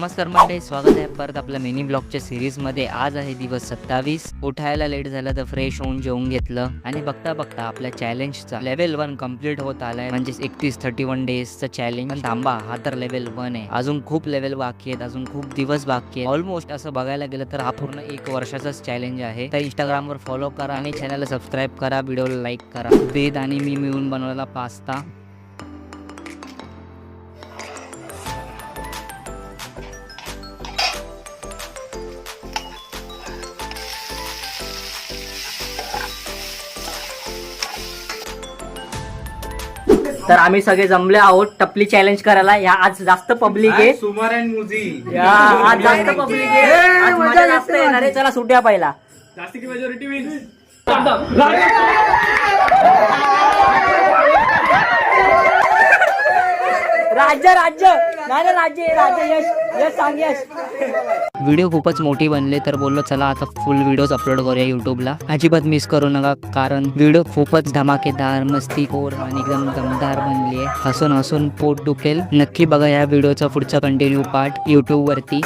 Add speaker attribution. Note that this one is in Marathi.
Speaker 1: नमस्कार मंडळी, स्वागत आहे परत आपल्या मिनी ब्लॉगच्या सिरीजमध्ये। आज आहे दिवस 27। उठायला लेट झालं तर फ्रेश होऊन जेवून घेतलं आणि बघता बघता आपल्या चॅलेंजचा लेवल 1 कंप्लीट होत आलाय, म्हणजे 31 डेजचा चॅलेंज। पण थांबा, हा तर लेवल 1 आहे, अजून खूप लेवल बाकी आहेत, अजून खूप दिवस बाकी आहेत। ऑलमोस्ट असं बघायला गेलं तर हा पूर्ण 1 वर्षाचाच चॅलेंज आहे। तर इंस्टाग्रामवर फॉलो करा आणि चॅनलला सबस्क्राईब करा, व्हिडिओला लाईक करा। वेद आणि मी मिळून बनवलेला पास्ता। तर आम्ही सगळे जमले आहोत टपली चॅलेंज करायला। या आज जास्त पब्लिक आहे,
Speaker 2: सुमार अँड मुझी
Speaker 1: आज जास्त पब्लिक आहे, आज मजा जास्त येणार आहे। चला सुट्या पहिला
Speaker 2: जास्ती की मेजॉरिटी विन्स।
Speaker 1: राज्य नाही राज्य यश यश सांग यश। व्हिडिओ खूपच मोठी बनले तर बोललो चला आता फुल व्हिडिओज अपलोड करूया यूट्यूबला। अजिबात मिस करू नका, कारण व्हिडिओ खूपच धमाकेदार, मस्तीखोर आणि एकदम दमदार बनली आहे। हसून हसून पोट दुखेल। नक्की बघा या व्हिडिओचा पुढचा कंटिन्यू पार्ट यूट्यूब वरती।